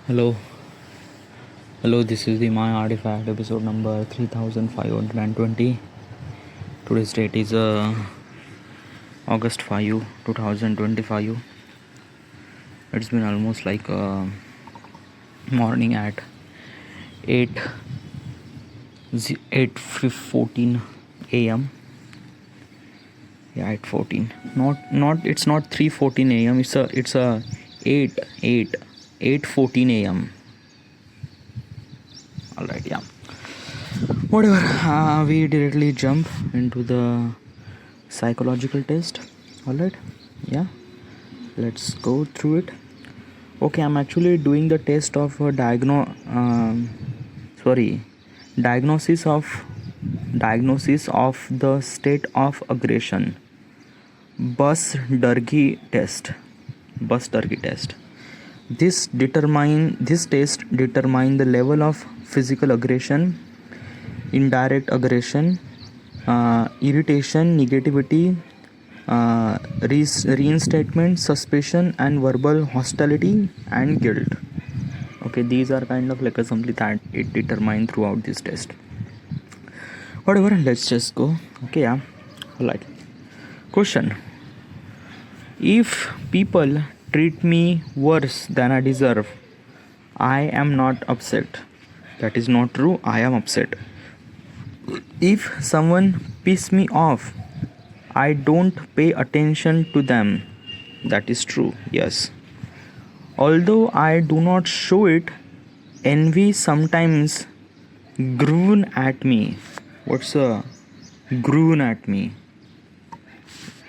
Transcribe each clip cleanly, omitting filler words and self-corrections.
Hello, this is the My Artifact episode number 3520. Today's date is August 5, 2025. It's been almost like morning at 8 8:14 a.m. Yeah, 8:14. Not it's not 3:14 a.m. It's a 8:14 a.m. Alright, yeah. Whatever. We directly jump into the psychological test. Alright, yeah. Let's go through it. Okay, I'm actually doing the test of diagnosis of the state of aggression. Bus Durkee test. This test determine the level of physical aggression, indirect aggression, irritation, negativity, reinstatement, suspicion, and verbal hostility and guilt. Okay, these are kind of like a something that it determined throughout this test. Whatever, let's just go. Okay, yeah. Alright. Question: if people treat me worse than I deserve, I am not upset. That is not true. I am upset. If someone pisses me off, I don't pay attention to them. That is true. Yes. Although I do not show it, envy sometimes groan at me. What's a groan at me?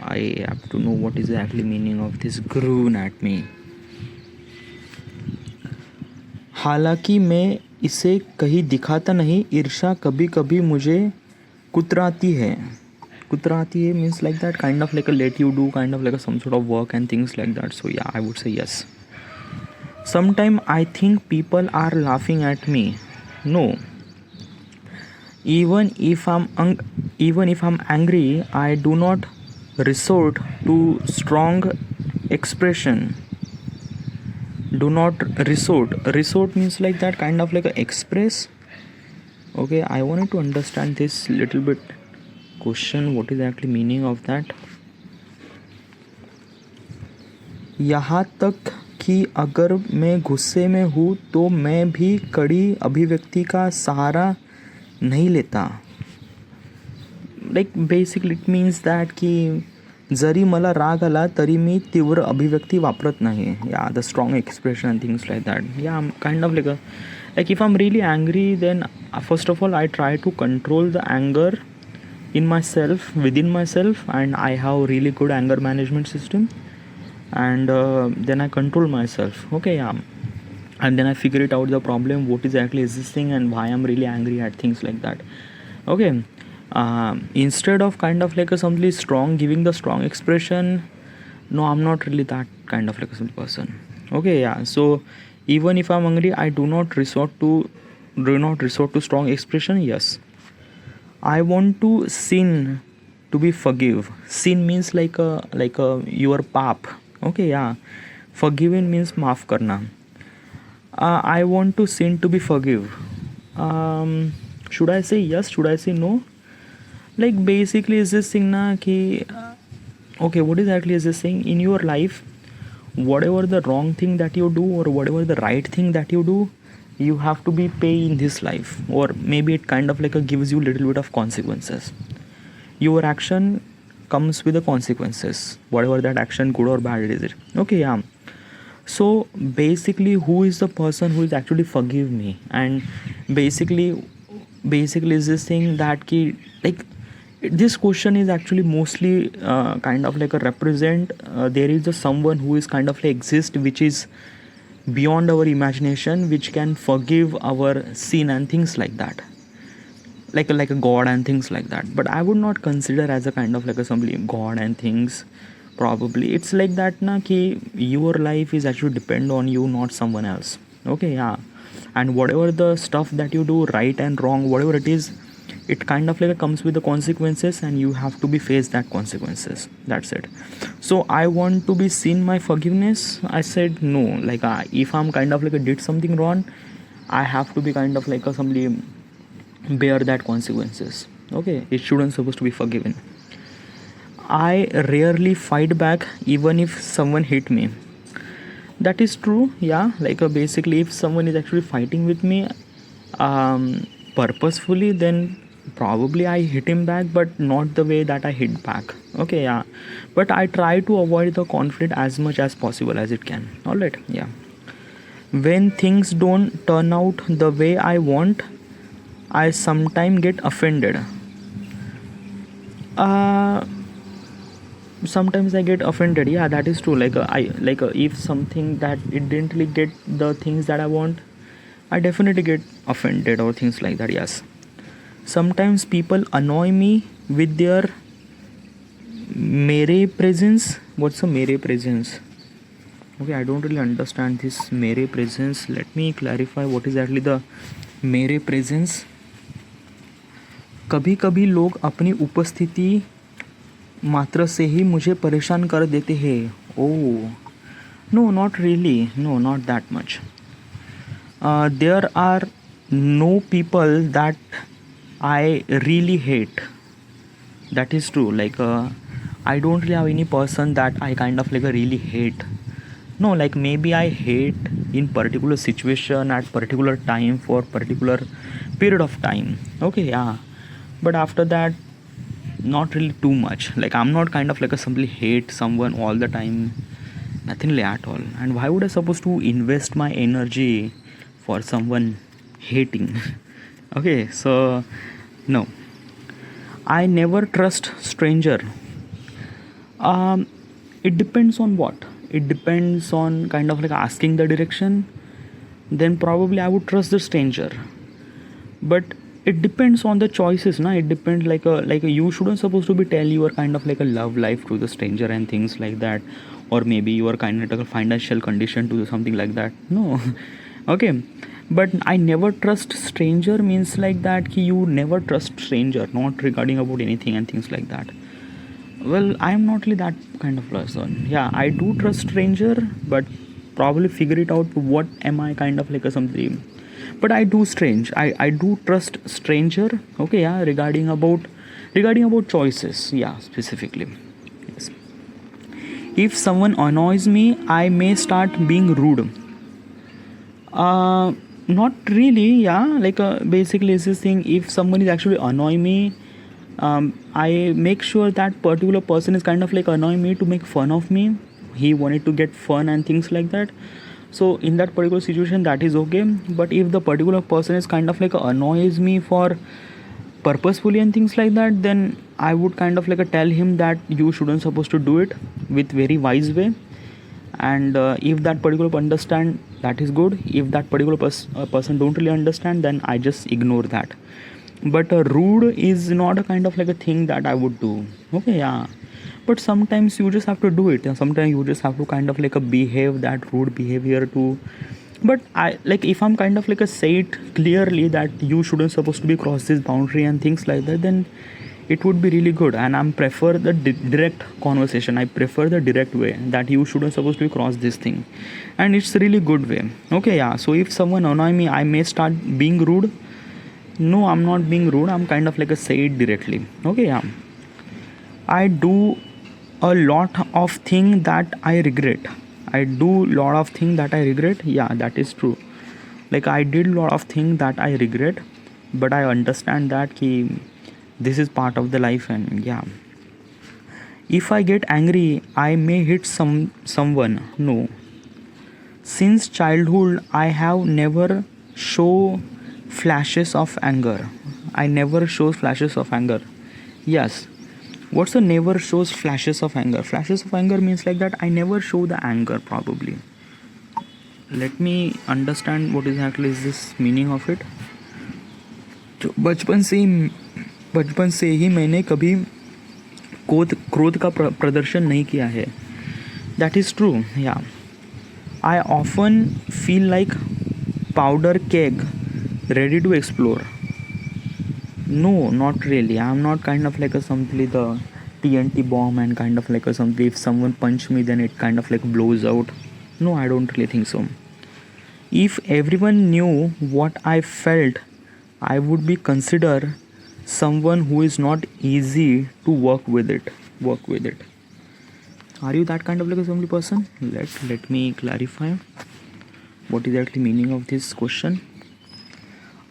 I have to know what is the actual meaning of this groan at me. हालांकि मैं इसे कहीं दिखाता नहीं, ईर्ष्या कभी कभी मुझे कुतराती है means like that, kind of like a let you do kind of like a some sort of work and things like that. So yeah, I would say yes. Sometimes I think people are laughing at me. No. Even if I'm angry, I do not resort to strong expression. Do not resort means like that, kind of like a express. Okay, I wanted to understand this little bit question, what is actually meaning of that. यहाँ तक कि अगर मैं गुस्से में हूँ तो मैं भी कड़ी अभिव्यक्ति का सहारा नहीं लेता. Like basically it means that कि जरी मला राग आला तरी मी तीव्र अभिव्यक्ती वापरत नाही. Yeah the strong expression things like that. Yeah kind of like if I'm really angry, then first of all I try to control the anger within myself, and I have really good anger management system, and then I control myself. Okay, yeah. And then I figure it out the problem, what is actually existing and why I'm really angry at things like that. Okay, instead of kind of like a something strong, giving the strong expression, no, I'm not really that kind of like a person. Okay, yeah. So even if I'm angry, I do not resort to strong expression. Yes, I want to sin to be forgive. Sin means like a your pap. Okay, yeah. Forgiven means maaf karna. I want to sin to be forgive. Should I say yes? Should I say no? Like basically is this thing na ki okay, what is actually is this thing in your life? Whatever the wrong thing that you do or whatever the right thing that you do, you have to be pay in this life, or maybe it kind of like a gives you little bit of consequences. Your action comes with the consequences, whatever that action, good or bad it is. Okay, yeah. So basically who is the person who is actually forgive me? And basically is this thing that ki like this question is actually mostly kind of like a represent there is a someone who is kind of like exist, which is beyond our imagination, which can forgive our sin and things like that, like a god and things like that. But I would not consider as a kind of like a somebody god and things. Probably it's like that na ki your life is actually depend on you, not someone else. Okay, yeah. And whatever the stuff that you do, right and wrong, whatever it is, it kind of like comes with the consequences, and you have to be face that consequences. That's it. So I want to be seen my forgiveness. I said no, like if I'm kind of like did something wrong, I have to be kind of like somebody bear that consequences. Okay, it shouldn't supposed to be forgiven. I rarely fight back even if someone hit me. That is true, yeah. Like basically, if someone is actually fighting with me purposefully, then probably I hit him back, but not the way that I hit back. Okay, yeah. But I try to avoid the conflict as much as possible as it can. Alright, yeah. When things don't turn out the way I want, I sometimes get offended. Sometimes I get offended. Yeah, that is true. Like if something that it didn't really get the things that I want, I definitely get offended or things like that. Yes. Sometimes people annoy me with their mere presence. What's a mere presence? Okay, I don't really understand this mere presence. Let me clarify what is actually the mere presence. कभी कभी लोग अपनी उपस्थिति मात्र से ही मुझे परेशान कर देते हैं. Oh, no, not really. No, not that much. There are no people that I really hate. That is true. Like I don't really have any person that I kind of like really hate. No, like maybe I hate in particular situation at particular time for particular period of time. Okay, yeah. But after that, not really too much. Like I'm not kind of like a simply hate someone all the time. Nothing really at all. And why would I supposed to invest my energy for someone hating? Okay, so no. I never trust stranger. It depends on what. It depends on kind of like asking the direction. Then probably I would trust the stranger. But it depends on the choices, na. It depends like you shouldn't supposed to be tell your kind of like a love life to the stranger and things like that, or maybe your kind of like a financial condition to something like that. No. Okay, but I never trust stranger means like that ki you never trust stranger, not regarding about anything and things like that. Well, I am not really that kind of person. Yeah, I do trust stranger, but probably figure it out what am I kind of like a something. But I do trust stranger. Okay, yeah, regarding about choices, yeah, specifically. Yes. If someone annoys me, I may start being rude. Not really, yeah. Like basically it's this thing, if someone is actually annoying me, I make sure that particular person is kind of like annoying me to make fun of me. He wanted to get fun and things like that. So in that particular situation, that is okay. But if the particular person is kind of like annoys me for purposefully and things like that, then I would kind of like tell him that you shouldn't supposed to do it with very wise way. And if that particular understand, that is good. If that particular person don't really understand, then I just ignore that. But rude is not a kind of like a thing that I would do. Okay, yeah. But sometimes you just have to do it, and sometimes you just have to kind of like behave that rude behavior too. But I like if I'm kind of like say it clearly that you shouldn't supposed to be cross this boundary and things like that, then it would be really good. And I'm prefer the direct conversation. I prefer the direct way that you shouldn't supposed to be cross this thing, and it's really good way. Okay, yeah. So if someone annoy me, I may start being rude. No, I'm not being rude. I'm kind of like say it directly. Okay, yeah. I do a lot of things that I regret. Yeah, that is true. Like I did a lot of things that I regret, but I understand that this is part of the life. And yeah, if I get angry, I may hit someone. No, since childhood I have never show flashes of anger. I never show flashes of anger. Yes. What's the never shows flashes of anger? Flashes of anger means like that I never show the anger probably. Let me understand what exactly is this meaning of it. तो बचपन से ही मैंने कभी क्रोध का प्रदर्शन नहीं किया है. That is true, yeah. I often feel like powder keg ready to explore. No, not really. I'm not kind of like a simply the TNT bomb and kind of like a something. If someone punch me, then it kind of like blows out. No, I don't really think so. If everyone knew what I felt, I would be considered someone who is not easy to work with it. Work with it. Are you that kind of like a somebody person? Let me clarify. What is actually meaning of this question?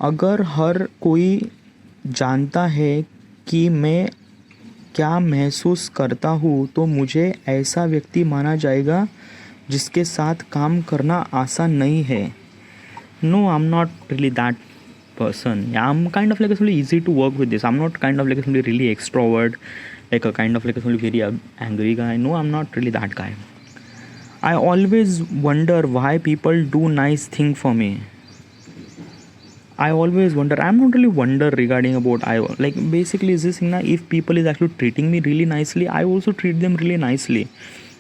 अगर हर कोई जानता है कि मैं क्या महसूस करता हूँ तो मुझे ऐसा व्यक्ति माना जाएगा जिसके साथ काम करना आसान नहीं है. No, I'm not really that person. Yeah, I'm kind of like a really easy to work with this. I'm not kind of like a somebody really extrovert, like a kind of like a somebody very angry guy. No, I'm not really that guy. I always wonder why people do nice thing for me. I always wonder. I'm not really wonder regarding about like basically is this thing now, if people is actually treating me really nicely, I also treat them really nicely.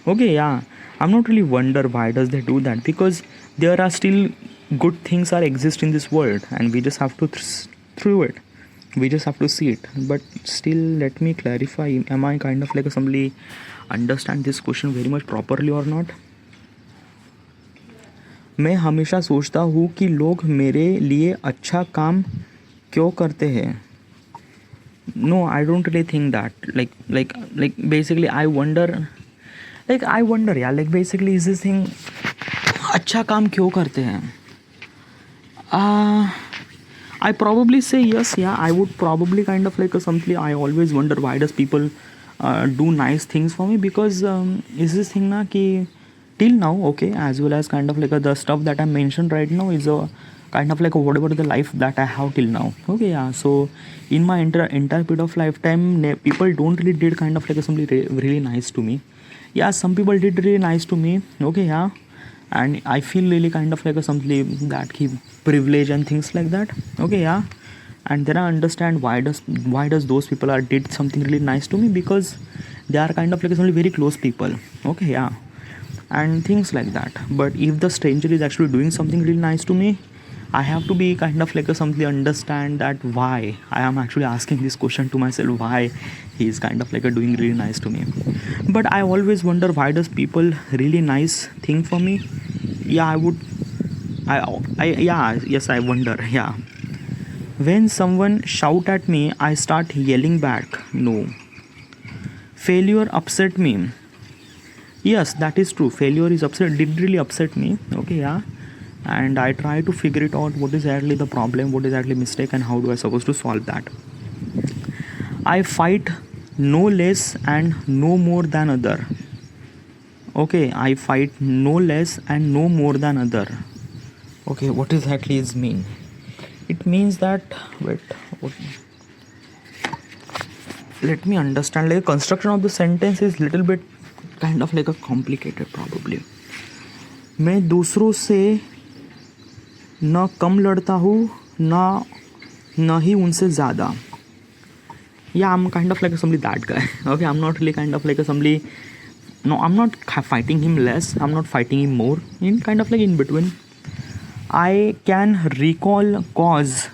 Okay, yeah. I'm not really wonder why does they do that, because there are still good things are exist in this world and we just have to through it. We just have to see it. But still, let me clarify. Am I kind of like somebody understand this question very much properly or not? मैं हमेशा सोचता हूँ कि लोग मेरे लिए अच्छा काम क्यों करते हैं. No, I don't really think that. Like basically I wonder यार, like basically is this thing, अच्छा काम क्यों करते हैं. I probably say yes, yeah. I would probably kind of like something. I always wonder why does people do nice things for me, because is this thing na ki till now, okay, as well as kind of like the stuff that I mentioned right now is a kind of like whatever the life that I have till now. Okay, yeah. So in my entire period of lifetime, people don't really did kind of like something really nice to me. Yeah, some people did really nice to me. Okay, yeah. And I feel really kind of like something that he privilege and things like that. Okay, yeah. And then I understand why does those people are did something really nice to me, because they are kind of like only very close people. Okay, yeah. And things like that. But if the stranger is actually doing something really nice to me, I have to be kind of like something understand that why I am actually asking this question to myself, why he is kind of like doing really nice to me. But I always wonder why does people really nice thing for me. Yeah, I wonder. Yeah, when someone shout at me, I start yelling back. No. Failure upset me. Yes, that is true. Failure is did really upset me. Okay, yeah. And I try to figure it out, what is actually the problem, what is actually mistake, and how do I supposed to solve that. I fight no less and no more than other. Okay, I fight no less and no more than other. Okay, what exactly is mean? It means that let me understand. Like construction of the sentence is little bit kind of like a complicated probably. मैं दूसरों से ना कम लड़ता हूँ ना ही उनसे ज़्यादा. Yeah, I'm kind of like somebody that guy. Okay, I'm not really kind of like somebody. No, I'm not fighting him less. I'm not fighting him more. In kind of like in between. I can recall cause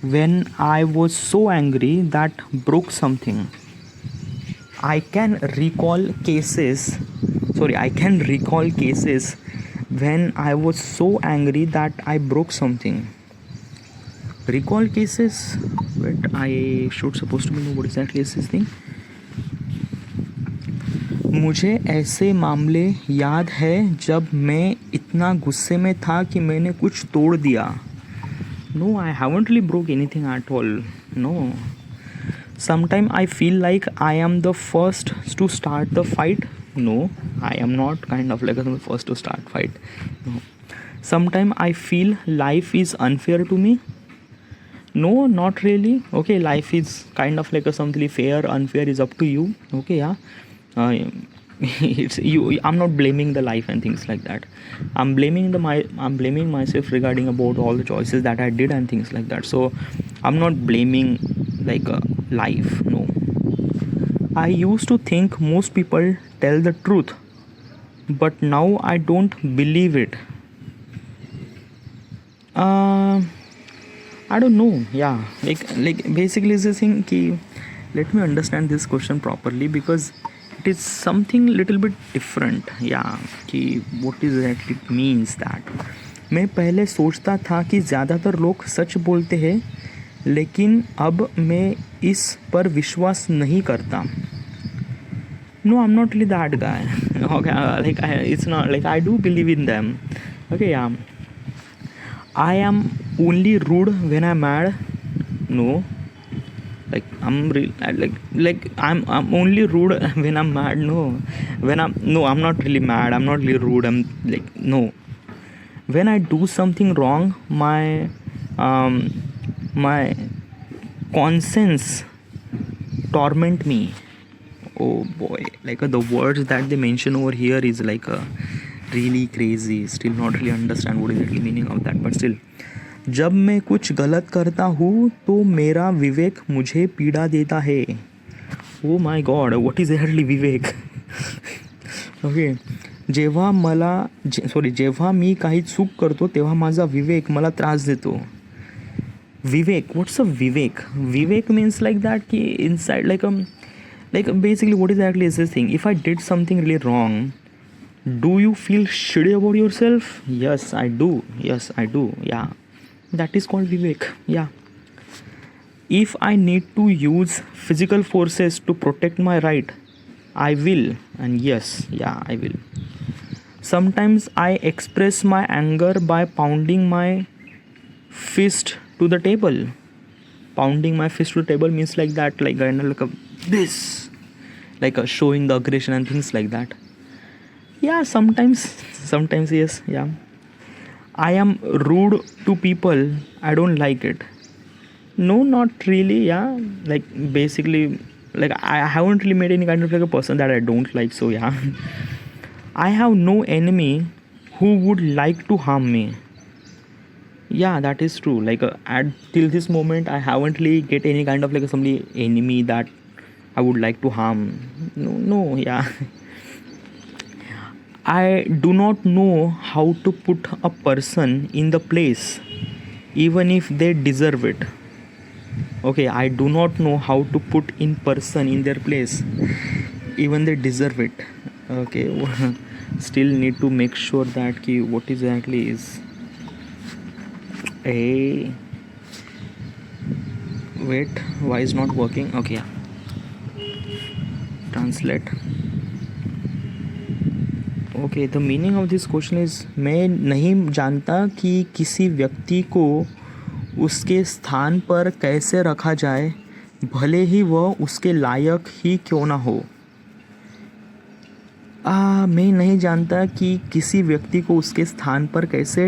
when I was so angry that broke something. I can recall cases when I was so angry that I broke something. Recall cases? Wait, I should supposed to know what exactly is this thing. मुझे ऐसे मामले याद है जब मैं इतना गुस्से में था कि मैंने कुछ तोड़ दिया. No, I haven't really broke anything at all. No. Sometimes I feel like I am the first to start the fight. No, I am not kind of like the first to start fight. No. Sometimes I feel life is unfair to me. No, not really. Okay, life is kind of like something fair, unfair is up to you. Okay, yeah. It's you. I'm not blaming the life and things like that. I'm blaming myself regarding about all the choices that I did and things like that. So I'm not blaming like life. No. I used to think most people tell the truth, but now I don't believe it. I don't know. Yeah, like basically is this thing ki let me understand this question properly because it is something little bit different. Yeah, कि what is that it means that मैं पहले सोचता था कि ज़्यादातर लोग सच बोलते हैं लेकिन अब मैं इस पर विश्वास नहीं करता. No, I'm not really that guy. Okay, like it's not like I do believe in them. Okay, yeah. I am only rude when I'm mad. No, like I'm only rude when I'm mad. No, I'm not really mad. I'm not really rude. I'm like no. When I do something wrong, my conscience torment me. Oh boy, like the words that they mention over here is like really crazy. Still not really understand what is the meaning of that, but still. जब मैं कुछ गलत करता हूँ तो मेरा विवेक मुझे पीड़ा देता है. Oh my God, what is exactly Vivek? Okay, जेव्हा मी काही चूक करतो तेव्हा माझा विवेक मला त्रास देतो. विवेक, what's a vivek? Vivek means like that की inside like basically what exactly is this thing? If I did something really wrong, do you feel shitty about yourself? Yes, I do. Yeah, that is called vivek. Yeah. If I need to use physical forces to protect my right, I will. And yes, yeah, I will. Sometimes I express my anger by pounding my fist to the table. Pounding my fist to the table means like that, like kind of like a this, like a showing the aggression and things like that. Yeah, sometimes yes. Yeah, I am rude to people. I don't like it. No, not really. Yeah, like basically, like I haven't really met any kind of like a person that I don't like. So yeah, I have no enemy who would like to harm me. Yeah, that is true. Like at till this moment I haven't really get any kind of like somebody enemy that I would like to harm. No, yeah. I do not know how to put a person in the place even if they deserve it. Okay, I do not know how to put in person in their place even they deserve it. Okay, still need to make sure that ki what exactly is a wait, why is not working? Okay, yeah. Translate. Okay, the meaning of this question is मैं नहीं जानता कि किसी व्यक्ति को उसके स्थान पर कैसे रखा जाए भले ही वह उसके लायक ही क्यों ना हो. मैं नहीं जानता कि किसी व्यक्ति को उसके स्थान पर कैसे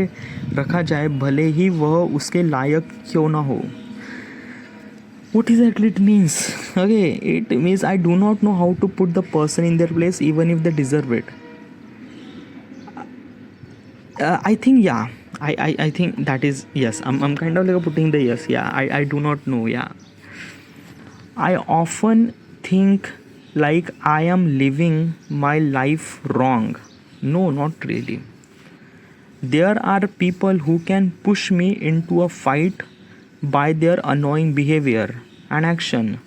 रखा जाए भले ही वह उसके लायक क्यों ना हो. What exactly it means? Okay, it means I do not know how to put the person in their place even if they deserve it. I think yeah. I think that is yes. I'm kind of like putting the yes. Yeah, I do not know. Yeah. I often think like I am living my life wrong. No, not really. There are people who can push me into a fight by their annoying behavior and action.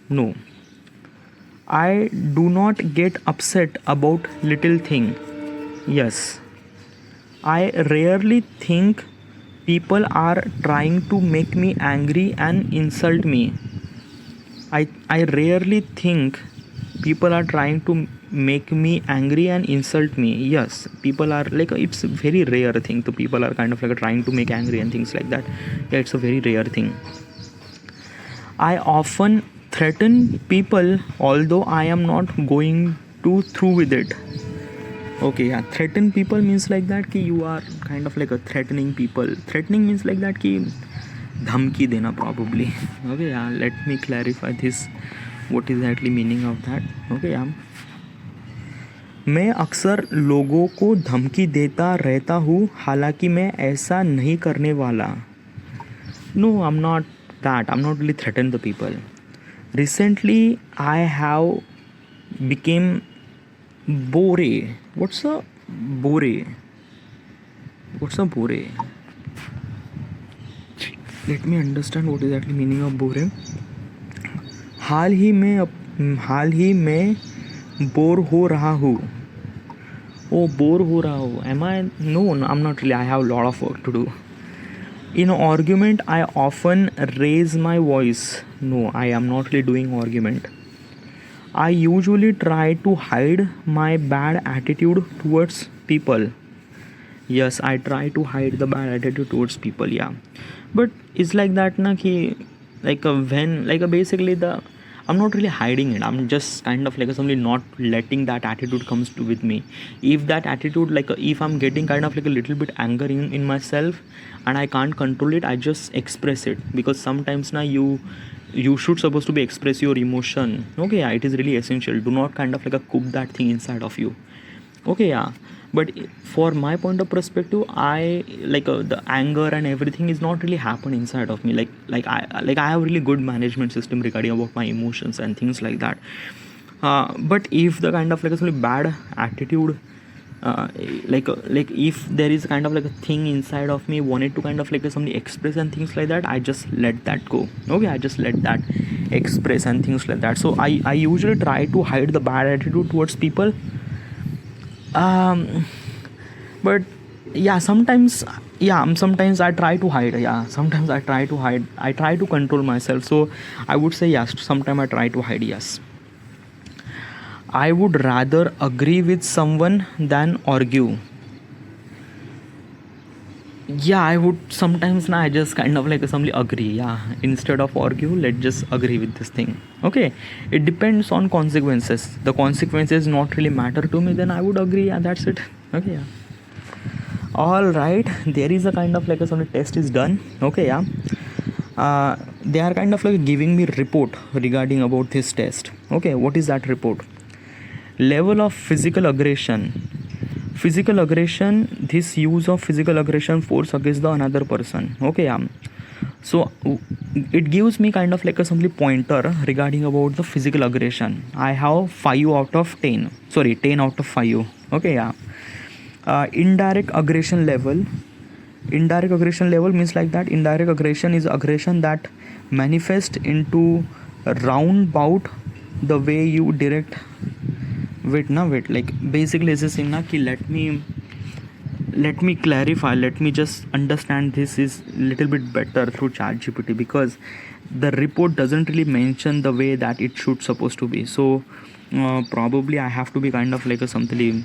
No. I do not get upset about little thing. Yes. I rarely think people are trying to make me angry and insult me. I rarely think people are trying to make me angry and insult me. Yes, people are like it's a very rare thing. So people are kind of like trying to make angry and things like that. Yeah, it's a very rare thing. I often threaten people although I am not going to through with it. Okay, yeah, threaten people means like that कि you are kind of like a threatening people. Threatening means like that कि धमकी देना probably. Okay, yeah, let me clarify this. What is exactly meaning of that? Okay, yeah. मैं अक्सर लोगों को धमकी देता रहता हूँ हालांकि मैं ऐसा नहीं करने वाला. No, I'm not that. I'm not really threaten the people. Recently, I have became bore. What's a bore? What's a bore? Let me understand what is actually meaning of boring. हाल ही में बोर हो रहा हूँ. Oh, bore हो रहा हूँ. Am I? No, I'm not really. I have a lot of work to do. In an argument, I often raise my voice. No, I am not really doing argument. I usually try to hide my bad attitude towards people. Yes, I try to hide the bad attitude towards people. Yeah, but it's like that na ki when basically the I'm not really hiding it. I'm just kind of simply not letting that attitude comes to with me. If that attitude if I'm getting kind of a little bit anger in myself and I can't control it, I just express it, because sometimes na you should supposed to be express your emotion. Okay, yeah, it is really essential. Do not kind of cook that thing inside of you. Okay, yeah, but for my point of perspective, I the anger and everything is not really happen inside of me. I have really good management system regarding about my emotions and things like that. But if the kind of some bad attitude, if there is kind of a thing inside of me wanted to kind of somebody express and things like that, I just let that go. Okay, I just let that express and things like that. So I usually try to hide the bad attitude towards people. But yeah, sometimes I try to hide. Yeah, sometimes I try to hide. I try to control myself. So I would say yes, sometimes I try to hide. Yes, I would rather agree with someone than argue. Yeah, I would sometimes I just kind of simply agree. Yeah, instead of argue, let's just agree with this thing. Okay, it depends on consequences. The consequences not really matter to me, then I would agree. Yeah, that's it. Okay, yeah. All right, there is a kind of some test is done. Okay, yeah. They are kind of giving me report regarding about this test. Okay, what is that report? Level of physical aggression. This use of physical aggression force against the another person. Okay, yeah. So it gives me kind of a simply pointer regarding about the physical aggression. I have 5 out of 10. Sorry, 10 out of 5. Okay, yeah. Indirect aggression level means like that. Indirect aggression is aggression that manifests into roundabout the way you direct. Wait, basically is this thing na ki let me clarify, let me just understand this is little bit better through ChatGPT, because the report doesn't really mention the way that it should supposed to be. So probably I have to be kind of something.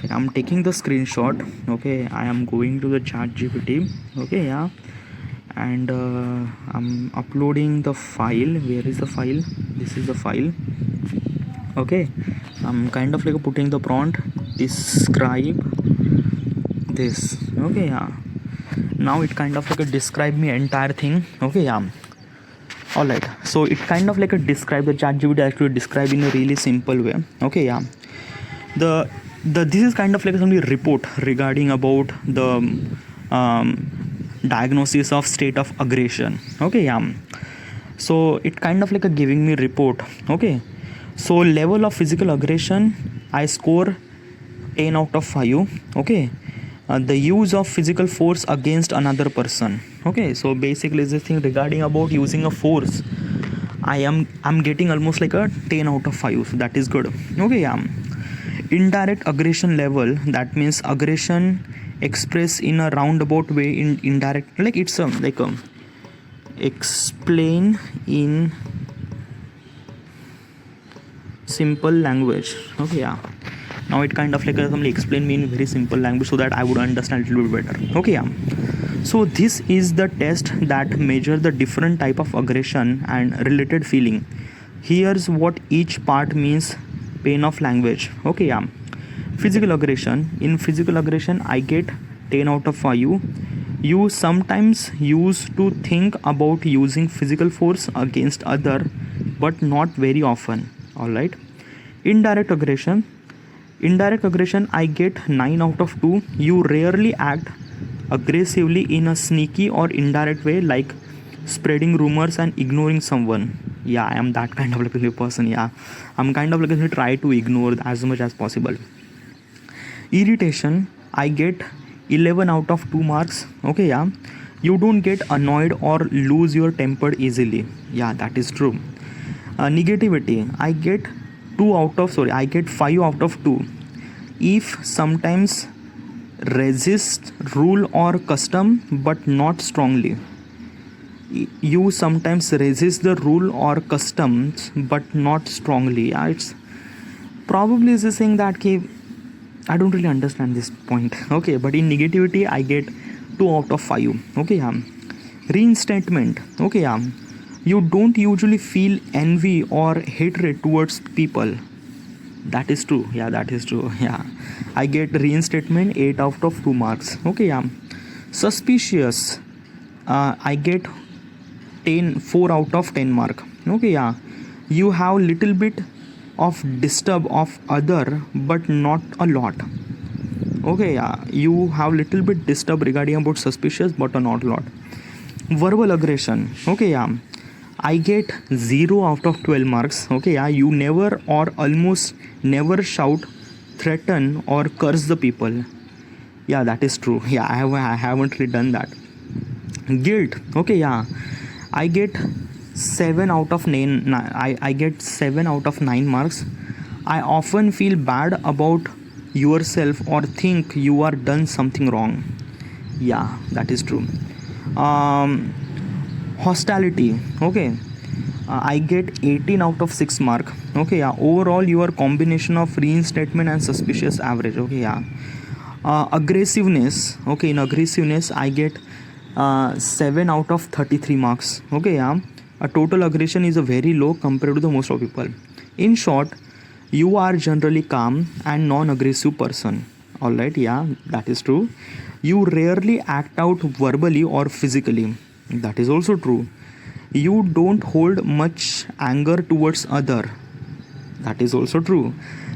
I'm taking the screenshot. Okay, I am going to the ChatGPT. Okay, yeah, and I'm uploading the file. Where is the file? This is the file. Okay, I'm kind of putting the prompt, describe this. Okay, yeah, now it kind of describe me entire thing. Okay, yeah. All right, so it kind of describe the ChatGPT actually describe in a really simple way. Okay, yeah. The this is kind of some report regarding about the diagnosis of state of aggression. Okay, yeah. So it kind of giving me report. Okay, so level of physical aggression, I score 10 out of 5. Okay, the use of physical force against another person. Okay, so basically this thing regarding about using a force, I'm getting almost a 10 out of 5. So that is good. Okay, yeah. Indirect aggression level, that means aggression expressed in a roundabout way in indirect, it's explain in simple language. Okay, yeah. Now it kind of somebody explain me in very simple language so that I would understand a little bit better. Okay, yeah. So this is the test that measure the different type of aggression and related feeling. Here's what each part means. Pain of language. Okay, yeah. Physical aggression. In physical aggression, I get 10 out of 5. You sometimes used to think about using physical force against other, but not very often. All right. Indirect aggression. I get 9 out of 2. You rarely act aggressively in a sneaky or indirect way, like spreading rumors and ignoring someone. Yeah, I am that kind of a person. Yeah, I'm kind of try to ignore as much as possible. Irritation, I get 11 out of 2 marks. Okay, yeah. You don't get annoyed or lose your temper easily. Yeah, that is true. Negativity, I get 5 out of 2. If sometimes resist rule or custom but not strongly. You sometimes resist the rule or customs but not strongly. Yeah, it's probably is saying that I don't really understand this point. Okay, but in negativity I get 2 out of 5. Okay, reinstatement. Okay, you don't usually feel envy or hatred towards people. That is true. Yeah, that is true. Yeah, I get reinstatement 8 out of 2 marks. Okay, suspicious. I get 4 out of 10 mark. Okay, you have little bit of disturb of other but not a lot. Okay, you have little bit disturb regarding about suspicious but not a lot. Verbal aggression. Okay, I get 0 out of 12 marks. Okay, you never or almost never shout, threaten or curse the people. Yeah, that is true. Yeah, I haven't really done that. Guilt. Okay, I get 7 out of 9. I get 7 out of 9 marks. I often feel bad about yourself or think you are done something wrong. Yeah, that is true. Hostility. Okay, I get 18 out of 6 mark. Okay, overall your combination of reinstatement and suspicious average. Okay, aggressiveness. Okay, in aggressiveness I get 7 out of 33 marks. Okay, a total aggression is a very low compared to the most of people. In short, you are generally calm and non-aggressive person. Alright, yeah, that is true. You rarely act out verbally or physically. That is also true. You don't hold much anger towards other. That is also true.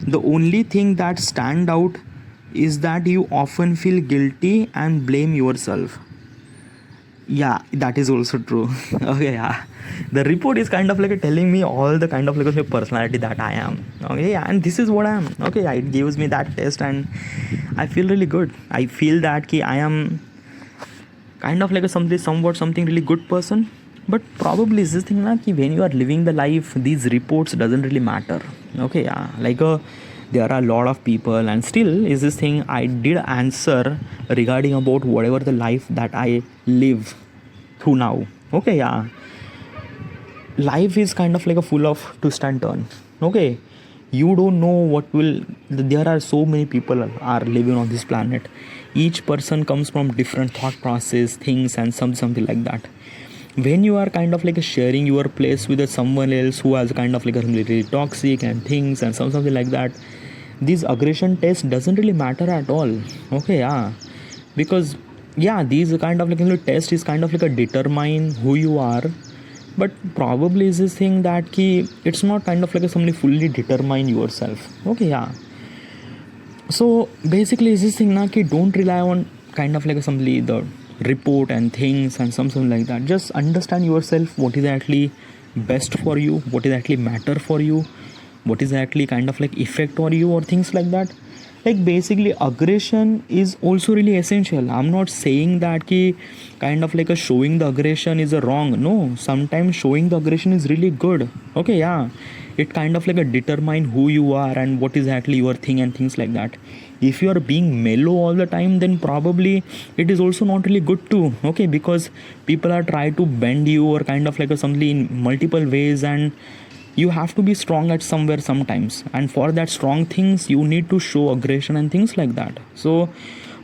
The only thing that stand out is that you often feel guilty and blame yourself. Yeah, that is also true. Okay, the report is kind of like telling me all the kind of like a personality that I am. Okay, and this is what I am. Okay, it gives me that test and I feel really good. I feel that I am kind of like something really good person. But probably is this thing like when you are living the life, these reports doesn't really matter. Okay, there are a lot of people and still is this thing I did answer regarding about whatever the life that I live through now. Okay, life is kind of like a full of twist and turn. Okay, you don't know what will. There are so many people are living on this planet. Each person comes from different thought process, things and something like that. When you are kind of like sharing your place with someone else who has kind of like a really toxic and things and something like that, this aggression test doesn't really matter at all. Okay, because these kind of like test is kind of like a determine who you are, but probably is this thing that it's not kind of like somebody fully determine yourself. Okay, so basically is this thing don't rely on kind of like somebody the report and things and something like that. Just understand yourself, what is actually best for you, what is actually matter for you, what is actually kind of like effect on you or things like that. Like basically aggression is also really essential. I'm not saying that kind of like a showing the aggression is a wrong. No, sometimes showing the aggression is really good. Okay, it kind of like a determine who you are and what is actually your thing and things like that. If you are being mellow all the time, then probably it is also not really good too. Okay, because people are trying to bend you or kind of like something in multiple ways, and you have to be strong at somewhere sometimes, and for that strong things you need to show aggression and things like that. So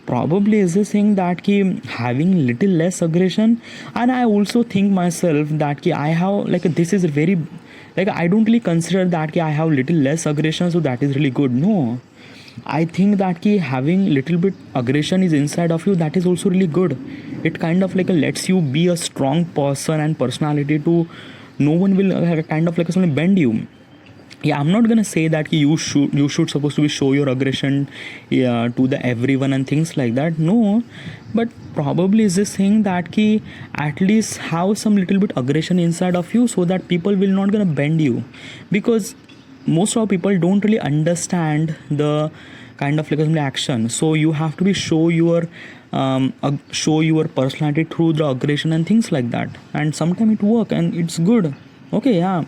probably is this thing that having little less aggression. And I also think myself that I have like this is very like I don't really consider that I have little less aggression, so that is really good. No, I think that having little bit aggression is inside of you, that is also really good. It kind of like lets you be a strong person and personality to no one will kind of like something bend you. I'm not gonna say that you should supposed to be show your aggression to the everyone and things like that. No, but probably is this thing that at least have some little bit aggression inside of you, so that people will not gonna bend you, because most of people don't really understand the kind of like action. So you have to be show your show your personality through the aggression and things like that, and sometimes it work and it's good. Okay, yeah.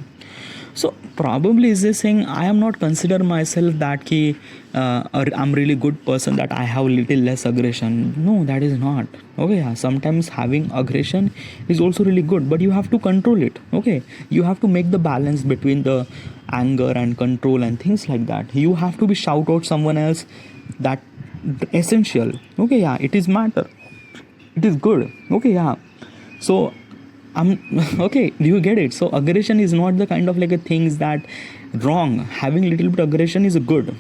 So probably is this saying I am not consider myself that ki I'm really good person, that I have little less aggression. No, that is not. Okay, yeah. Sometimes having aggression is also really good, but you have to control it. Okay, you have to make the balance between the anger and control and things like that. You have to be shout out someone else, that essential. Okay, yeah, it is matter, it is good. Okay, yeah. So I'm okay, do you get it? So aggression is not the kind of like a things that wrong. Having little bit aggression is good.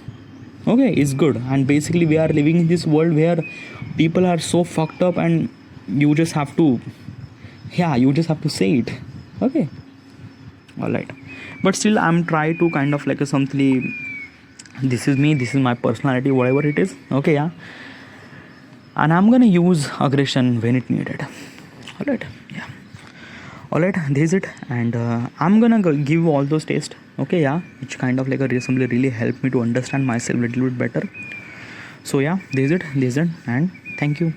Okay, it's good. And basically we are living in this world where people are so fucked up, and you just have to, yeah, you just have to say it. Okay, all right. But still I'm trying to kind of like a something, this is me, this is my personality, whatever it is. Okay, yeah. And I'm gonna use aggression when it needed. All right, yeah. All right, this is it. And I'm gonna give all those tests. Okay, yeah, which kind of like a recently really helped me to understand myself a little bit better. So yeah, this is it, and thank you.